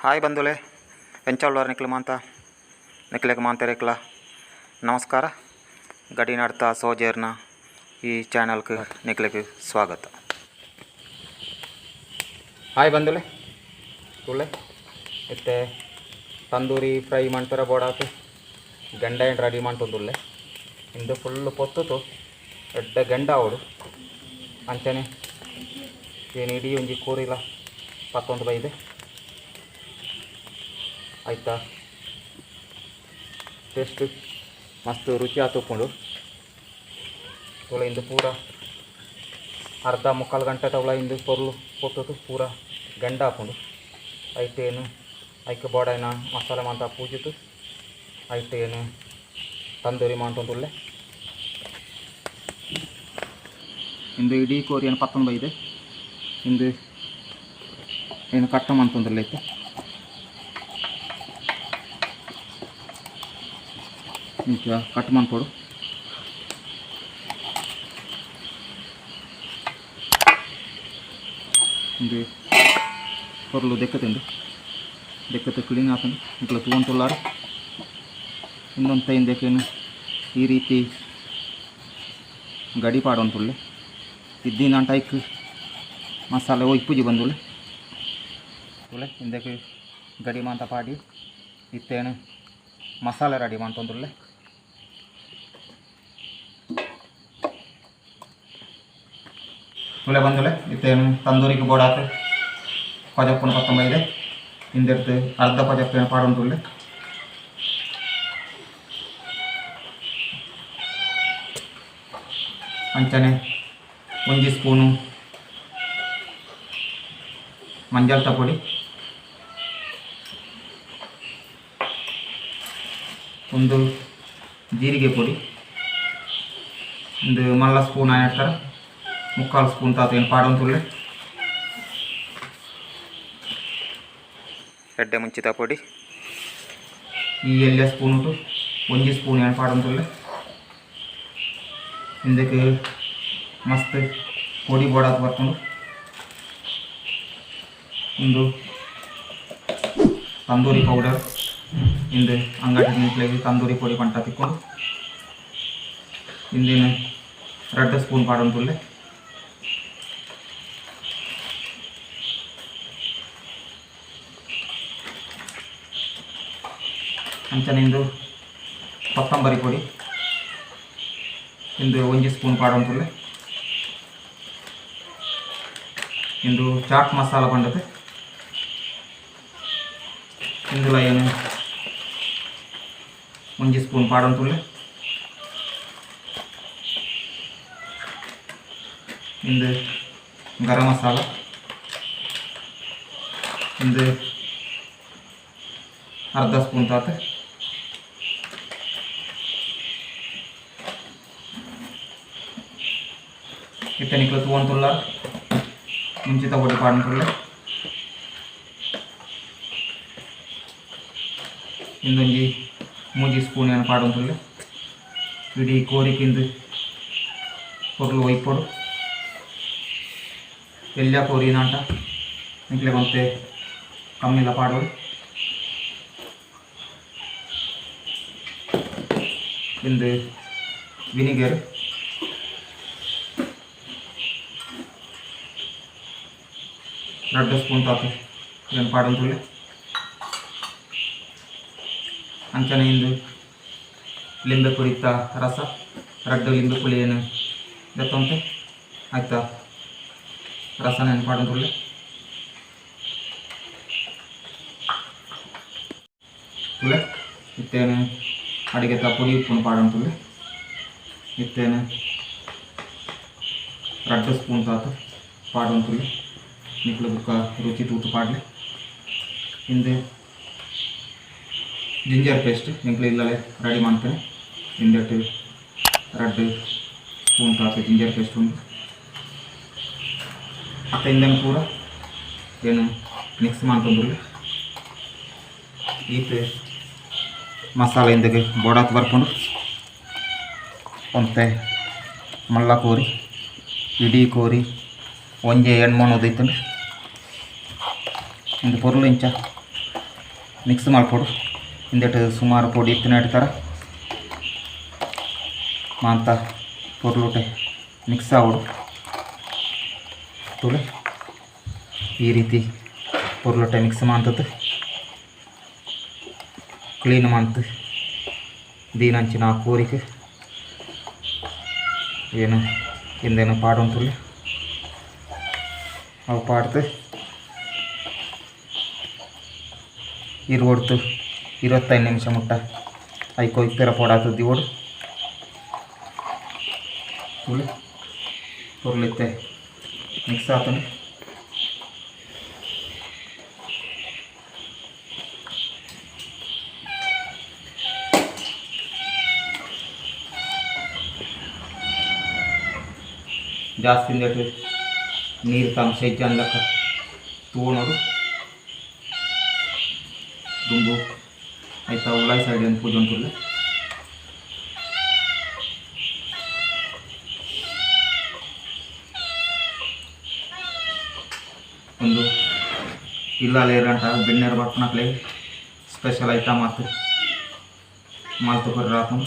Hi ಬಂಧುಲೆ ಎಂಚಳ್ಳೋರು ನಿಕ್ಲೆಗೆ ಮಾಂತರೇಕ್ಲ ನಮಸ್ಕಾರ. ಗಡಿ ನಡ್ತಾ ಸೋಜೇರ್ನ ಈ ಚಾನಲ್ಗೆ ನಿಕ್ಲೆಗೆ ಸ್ವಾಗತ. ಹಾಯ್ ಬಂಧುಲೆ ತುಳ್ಳೆ ಇತ್ತೆ ತಂದೂರಿ ಫ್ರೈ ಮಾಡ್ತಾರೆ ಬೋಡಾಕು ಗಂಡ ಏನು ರೆಡಿ ಮಾಡ್ತಂದುಲ್ಲೆ ಇಂದು ಫುಲ್ಲು ಪೊತ್ತುತು ಎಡ್ಡ ಗಂಡ ಅವಡು ಅಂಚನೆ ಏನು ಇಡೀ ಒಂಜಿ ಕೂರಿಲ್ಲ 11 ಬೈದೆ ಆಯ್ತಾ. ಟೇಸ್ಟ್ ಮಸ್ತ್ ರುಚಿ ಆತುಕೊಂಡು ತೊಳೆ ಇಂದು ಪೂರ ಅರ್ಧ ಮುಕ್ಕಾಲು ಗಂಟೆ ತಗೊಳ ಇಂದು ಪೊರ್ಲು ಪೊತ್ತುತು ಪೂರ ಗಂಡ ಹಾಕೊಂಡು ಐಟೇನು ಐಕೆ ಬೋಡಾಯಿನ ಮಸಾಲೆ ಮಾತ ಪೂಜಿತು ಐಟೇನು ತಂದೂರಿ ಮಾಡ್ತೊಂದುಲ್ಲೆ ಇಂದು ಇಡೀ ಕೋರಿ ಏನು 11 ಬೈದೆ ಇಂದು ಏನು ಕಟ್ಟ ಮಾಡ್ತೊಂದಿಲ್ಲ ಐತೆ ಈಗ ಕಟ್ ಮಾಡ್ಕೊಡು. ಇದು పొరలు దెక్కతే క్లీన్ అవుతుంది ఇట్లా తూంటున్నారు. ಇನ್ನೊಂದು ಇಂದಕ್ಕೇನು ಈ ರೀತಿ ಗಡಿ ಪಾಡೊಂದುಲ್ಲೆ ಇದ್ದಿನ ಟೈಕ್ ಮಸಾಲೆ ಇಪ್ಪುಜಿ ಬಂದುಲ್ಲೆ ತುಳೆ ಇಂದಕ್ಕೆ ಗಡಿ ಮಾಂತ ಪಾಡಿ ಇತ್ತೇನು ಮಸಾಲೆ ರೆಡಿ ಮಾಡ್ತಂದುಲ್ಲೆ. ತುಳೆ ಬಂದುಲ್ಲೆ ಇತ್ತೇನು ತಂದೂರಿಗೆ ಬೋಡಾಕ ಪಜಪ್ಪನ 19 ಇದೆ ಹಿಂದೆಡ್ದು ಅರ್ಧ ಪಜಪ್ಪನ ಪಾಡೊಂದುಲ್ಲೆ. ಅಂಚನೆ 1 ಸ್ಪೂನು ಮಂಜಲ್ ತಪೊಡಿ, ಒಂದು ಜೀರಿಗೆ ಪೊಡಿ, ಒಂದು ಮಲ್ಲ ಸ್ಪೂನ್ ಆಯ್ತಾರೆ 3/4 ಸ್ಪೂನ್ ತಾತ ಏನು ಪಾಡೊಂದುಲ್ಲೆ. ಎಡ್ಡೆ ಮುಂಚಿತ ಪೊಡಿ ಈ ಎಲ್ಲ ಸ್ಪೂನ್ ಉಂಟು 1 ಸ್ಪೂನ್ ಏನು ಪಾಡೊಂದುಲ್ಲೆ. ಇಂದಕ್ಕೆ ಮಸ್ತ್ ಪೊಡಿ ಬೋಡಾತ್ ಬರ್ಕೊಂಡು ಒಂದು ತಂದೂರಿ ಪೌಡರ್ ಇಂದು ಅಂಗಡಿ ನಿಂತಲೆಗೆ ತಂದೂರಿ ಪೊಡಿ ಪಂಟ ತಿಕ್ಕೊಂಡು ಇಂದಿನ 2 ಸ್ಪೂನ್ ಪಾಡೊಂದುಲ್ಲೆ. ಅಂಚನಿಂದು ಕೊತ್ತಂಬರಿ ಪೊಡಿ ಇಂದು 1 ಸ್ಪೂನ್ ಪಾಡೊಂದುಲ್ಲೆ. ಇಂದು ಚಾಟ್ ಮಸಾಲ ಬಂಡತೆ ಇಂದುಲ ಏನು 1 ಸ್ಪೂನ್ ಪಾಡೊಂದುಲ್ಲೆ. ಇಂದು ಗರಂ ಮಸಾಲ ಇಂದು ಅರ್ಧ ಸ್ಪೂನ್ ತಾತ ಇತ್ತನಿಕ್ಲ ತೂವಂತುಲ್ಲ ಮುಂಚಿತ ಪೊಡಿ ಪಾಡೊಂದುಲ್ಲೆ. ಇಂದೊಂಜಿ 3 ಸ್ಪೂನ್ ಏನು ಪಾಡೊಂದುಲ್ಲೆ. ಇಡೀ ಕೋರಿಕಿಂದು ಪೊರ್ಲು ಒಯ್ಪೊಡು ಎಲ್ಲ ಕೋರಿನಾಂಟ ನಿಕ್ಲೆ ಮತ್ತೆ ಕಮ್ಮಿಲ್ಲ ಪಾಡೋಡು. ಇಂದು ವಿನಿಗರ್ ಎರಡು ಸ್ಪೂನ್ ತಾತು ಏನು ಪಾಡೊಂದುಲ್ಲೆ. ಅಂಚನೆ ಇಂದು ಲಿಂಬೆ ಕುಡಿತ ರಸ 2 ಲಿಂಬೆ ಪುಳಿ ಏನು ದತ್ತಂತೆ ಆಯ್ತಾ ರಸನ ಏನು ಪಾಡೊಂದುಲ್ಲೆ. ತುಳೆ ಇತ್ತೇನು ಅಡಿಗೆ ಪುಡಿ ಉಪ್ಪನ್ನು ಪಾಡೊಂದುಲ್ಲೆ. ಇತ್ತೇನು 2 ಸ್ಪೂನ್ ತಾತು ಪಾಡೊಂದುಲ್ಲೆ ನಿಕ್ಲು ಬುಕ್ಕ ರುಚಿ ತೂತು ಪಾಡಲಿ. ಹಿಂದೆ ಜಿಂಜರ್ ಪೇಸ್ಟ್ ನಿಕ್ಲು ಇಲ್ಲೇ ರೆಡಿ ಮಾಡ್ತೇನೆ. ಹಿಂದೆಟ್ಟು 2 ಸ್ಪೂನ್ ತಾತು ಜಿಂಜರ್ ಪೇಸ್ಟ್ ಉಂಟು ಅತ್ತ ಹಿಂದೆ ಪೂರ ಏನು ಮಿಕ್ಸ್ ಮಾಡ್ತಂದುಲ್ಲೆ. ಈತ ಮಸಾಲೆ ಹಿಂದಕ್ಕೆ ಬೋಡಾತ್ ಬರ್ಕೊಂಡು ಒಂತೆ ಮಲ್ಲ ಕೋರಿ ಇಡೀ ಕೋರಿ ಒಂಜೆ ಎಣ್ಣೆ ಒದೈತಂದ್ರೆ ಒಂದು ಪೊರ್ಲು ಇಂಚ ಮಿಕ್ಸ್ ಮಾಡಿಕೊಡು. ಹಿಂದೆಟ್ಟು ಸುಮಾರು ಪೊಡಿ ಇತ್ತಿನ ಇಡ್ತಾರ ಮಾಂತ ಪೊರ್ಲುಟೆ ಮಿಕ್ಸ್ ಆಗೋಡು ತುಳು ಈ ರೀತಿ ಪೊರ್ಲುಟೆ ಮಿಕ್ಸ್ ಮಾಡ್ತದೆ ಕ್ಲೀನ್ ಮಾಡ್ತು ದೀನಂಚಿನ ಕೂರಿಕೆ ಏನು ಹಿಂದೇನು ಪಾಡೋಂತುಳ್ಳಿ ಅವು ಪಾಡ್ತು ಇರುವಡ್ತು 25 ನಿಮಿಷ ಮುಟ್ಟ ಐಕೋ ಇಪ್ಪೆರ ಪೋಡಾತದ್ದಿ ಓಡು ತುಳಿ ಪೊರ್ಲಿತ್ತೆ ಮಿಕ್ಸ್ ಆತನು ಜಾಸ್ತಿ ನೀರು ತಾಂಶ ಹೆಜ್ಜೆ ಅನ್ಲಕ್ಕ ತಗೊಂಡು ದುಂಬು ಆಯ್ತಾ ಉಳ್ಳಾಯಿ ಸೈಡ್ ಏನು ಪೂಜೆ ಉಂಟು ಒಂದು ಇಲ್ಲ ಲೇರಂಟ ಬೆಣ್ಣೆರ ಬಟ್ಟನಕ್ಲೆ ಸ್ಪೆಷಲ್ ಐಟಮ್ ಆತು ಮಾಲ್ತು ಬರ್ರಿ ರಾತು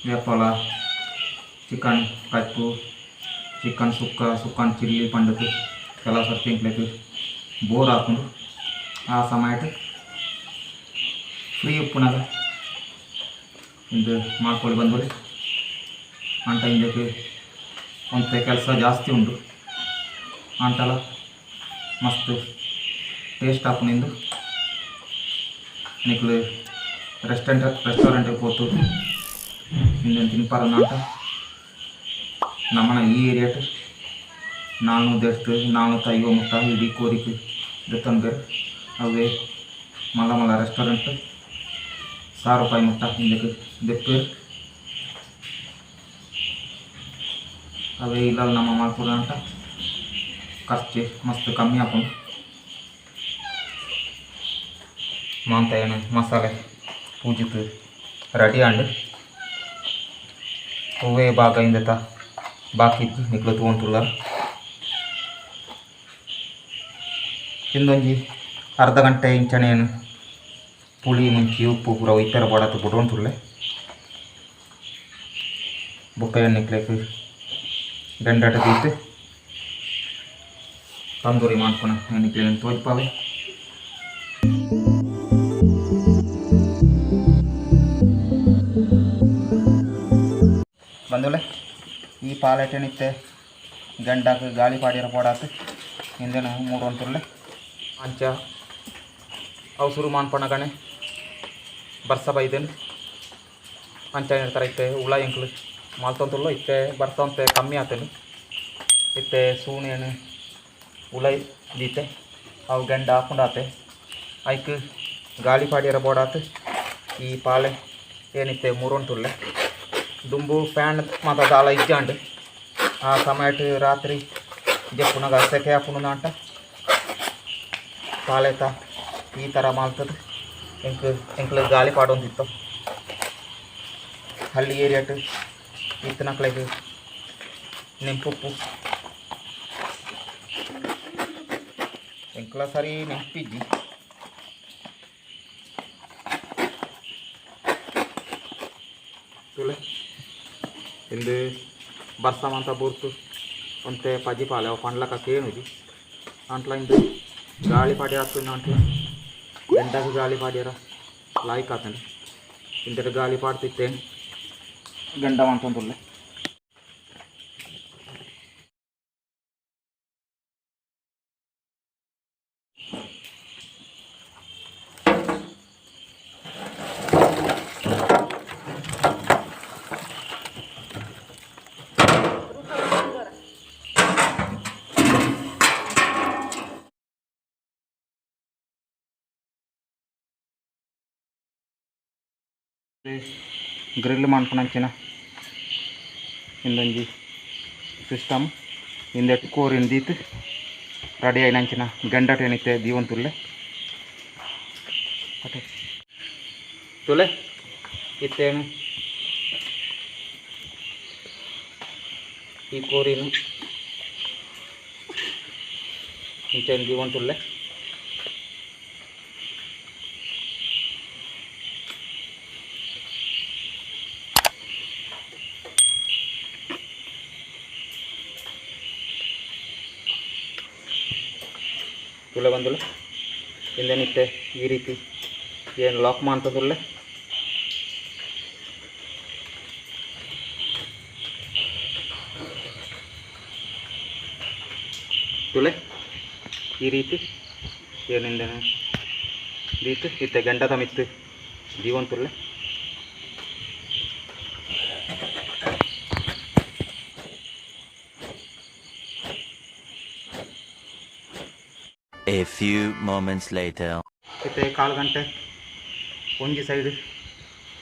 వేపాల చికెన్ పప్పు చికెన్ సుక్కన్ చిల్లీ పండుగ ಎಲ್ಲ ಸರ್ತಿ ಇಂಕ್ಲೇಕು ಬೋರ್ ಹಾಕೊಂಡು ಆ ಸಮಯಕ್ಕೆ ಫ್ರೀ ಉಪ್ಪುನಾಗ ಇದು ಮಾಡ್ಕೊಂಡು ಬಂದ್ಬಿಡಿ ಅಂಟ ಹಿಂದಕ್ಕೆ ಒಂದು ಕೆಲಸ ಜಾಸ್ತಿ ಉಂಟು ಅಂಟಲ್ಲ ಮಸ್ತ್ ಟೇಸ್ಟ್ ಹಾಕೊಂಡಿಂದು ನಿಕ್ಲು ರೆಸ್ಟೋರೆಂಟಿಗೆ ಹೋತು ಹಿಂದೇನು ತಿನ್ಪಾರನ್ನಂಟ ನಮ್ಮನ ಈ ಏರಿಯಾಟ್ 450 ಮುಟ್ಟ ಇಡೀ ಕೋರಿಕೆ ತಂದು ಅವೇ ಮಲ್ಲ ರೆಸ್ಟೋರೆಂಟ್ 1000 ರೂಪಾಯಿ ಮುಟ್ಟ ಹಿಂದಕ್ಕೆ ದೆಪ್ಪು ಅವೇ ಇಲ್ಲ ನಮ್ಮ ಮಾಡ್ಕೊಡ ಅಂತ ಖರ್ಚು ಮಸ್ತ್ ಕಮ್ಮಿ ಹಾಕೊಂಡು ಮಾಂತ ಏನು ಮಸಾಲೆ ಪೂಜಿತು ರೆಡಿ ಅಂಡು ಹೂವೇ ಭಾಗ ಹಿಂದೆತ ಬಾಕಿ ನಿಕ್ಲು ತೊಗೊಂತುಲ್ಲ ಹಿಂದೊಂಜಿ ಅರ್ಧ ಗಂಟೆ ಇಂಚನೇನು ಪುಳಿ ಮುಂಚಿ ಉಪ್ಪು ಪೂರ ಇತ್ತರ ಬಡತ್ತು ಬಿಡೋಂತುಳ್ಳೆ ಬೊಕ್ಕ ಎಣ್ಣೆಕ್ಲೇಕು ಗಂಡಟ ದೀತು ತಂದೂರಿ ಮಾಡ್ಕೊಣ ಎಣ್ಣೆಕ್ಲೇನು ತೋಜ್ಪಾವೆ ಬಂದುಲೆ ಈ ಪಾಲೆಟೆನಿತ್ತೆ ಗಂಡಕ್ಕೆ ಗಾಳಿ ಪಾಡಿರ ಪೋಡಾತು ಹಿಂದೆನು 3 ಒಂತುರ್ಲೆ ಅಂಚ ಅವು ಶುರು ಮಾಡ್ಪಣಗಣೆ ಬರ್ಸ ಬೈದೇನು ಅಂಚ ಇರ್ತಾರೆ ಇತ್ತೆ ಹುಳ ಎಂಕ್ಲು ಮಾಲ್ತೊಂತುಳ್ಳು ಇತ್ತೆ ಬರ್ಸಂತೆ ಕಮ್ಮಿ ಆತೇನು ಇತ್ತೆ ಸೂಣೇನು ಹುಳ ದೀತೆ ಅವು ಗಂಡ ಹಾಕೊಂಡಾತೆ ಐಕ್ ಗಾಳಿ ಪಾಡಿರ ಬೋಡಾತು ಈ ಪಾಲೆ ಏನಿತ್ತೆ 3 ಒಂತುಳ್ಳೆ ದುಂಬು ಫ್ಯಾನ್ ಮಾತ್ರ ದಾಲ ಇಜ್ಜಾಂಡು ಆ ಸಮಯಟ್ ರಾತ್ರಿ ಜಪ್ಪುನಾಗ ಸೆಕೆ ಹಾಕೊಂಡು ಅಂಟ ಪಾಲೆತ ಈ ಥರ ಮಾಡ್ತದೆ ಎಂಕ್ಲು ಗಾಳಿ ಪಾಡೊಂದಿತ್ತು ಹಳ್ಳಿ ಏರಿಯಾಟ್ ಇತ್ತನಕ್ಲೆಗೆ ನೆಂಪುಪ್ಪು ಎಂಕ್ಲ ಸರಿ ನೆಂಪಿಜ್ಜಿ ತುಳೆ ಇಂದು ಬರ್ಸಮಂತ ಬೂರ್ತು ಒಂತೆ ಪಜಿ ಪಾಲೆ ಅವು ಪಂಡ್ಲಕ ಕೇನುಜಿ ಅಂಟ್ಲ ಇಂದು ಗಾಳಿ ಪಾಡಿ ಹಾಕ್ತೀನಿ ಅಂಟ್ಲ ಎಂಡಕ್ಕೆ ಗಾಳಿ ಪಾಡ್ಯಾರ ಲಾಯ್ಕ್ ಆತೇನೆ ಇಂದರ ಗಾಳಿ ಪಾಡ್ತಿತ್ತೇನು ಗಂಡ ಅಂತಂದುಳ್ಳೆ ಗ್ರಿಲ್ ಮಾಡ್ಕೊಂಡಂಚಿನ ಇಂದೊಂಜಿ ಸಿಸ್ಟಮ್ ಹಿಂದೆ ಕೋರಿನ ದೀತು ರೆಡಿ ಆಯ್ನಂಚಿನ ಗಂಡಟ ಏನಿತ್ತೆ ದೀವಂತುಲ್ಲೆ ಅಟೆ ತುಲೆ ಇತ್ತೇನು ಈ ಕೋರಿನ इंचेन दिवन तुल्ले तुले बंदुले इंदेनिtte ಈ ರೀತಿ ಏನು ಲಾಕ್ ಮಾಡ್ತದುಲ್ಲೆ ತುಲೆ ಈ ರೀತಿ ಏನಿಂದೇನೆ ದೀತು ಇತ್ತೆ ಗಂಡದ ಮಿತ್ತು Jeevan ತುಲ್ಲೆ A few moments later. इतने काल गंटे ಒಂಜಿ ಸೈಡ್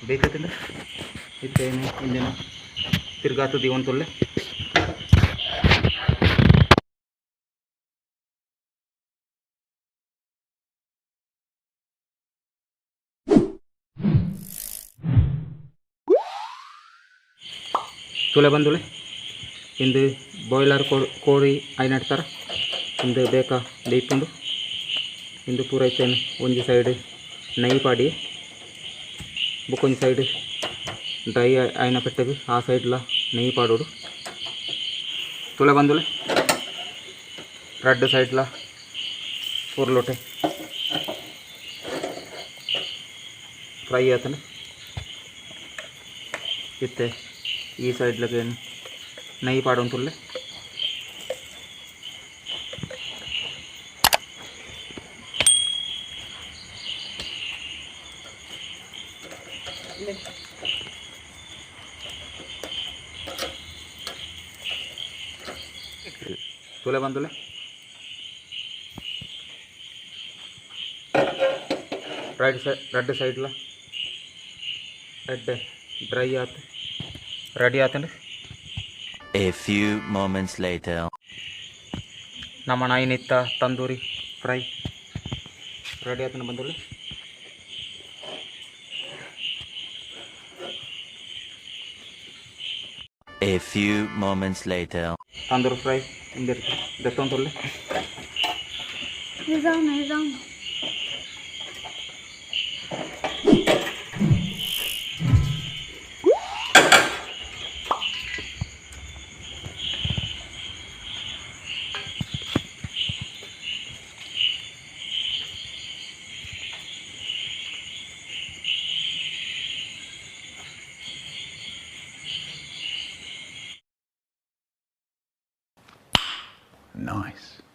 ಬೇಕತ್ತಿಂದ ಇತ್ತೇನೆ ಇಂದಿನ ತಿರ್ಗಾತು ದಿವನ್ ತುಲ್ಲೆ ತುಲೆ ಬಂದುಲೆ ಇಂದು ಬಾಯ್ಲರ್ ಕೋಳಿ ಐನಡ್ತಾರ ಇಂದು ಬೇಕಾ ದೀಪುಂಡು ಇಂದು ಪೂರ ಇತ್ತೇನೆ ಒಂಜಿ ಸೈಡ್ ನೈ ಪಾಡಿ ಬುಕ್ಕೊಂಜಿ ಸೈಡ್ ಡ್ರೈ ಆಯ್ನ ಪೆಟ್ಟದು ಆ ಸೈಡ್ಲ ನೆಯ್ ಪಾಡೋಡು ತುಲೆ ಬಂದುಲೆ ರಡ್ಡು ಸೈಡ್ಲ ಉರ್ಲೊಟೆ ಫ್ರೈ ಆತನೆ ಇತ್ತೆ ಈ ಸೈಡ್ಲಗೆ ನೈ ಪಾಡೋನ್ ತುಲ್ಲೆ तुले बंदुले रेड साइड ला रेड ड्राई आते रेडी आते A few moments later. ನಮ್ಮ ನಾಯಿನಿತ್ತ ತಂದೂರಿ ಫ್ರೈ ರೆಡಿ ಆತನ ಬಂದುಲೆ A few moments later. Tandoori fry ಹಿಂದಿರ್ತಿ ದತ್ತೊಂದುಲ್ಲೆ ನಿಜಾಮ್ Nice.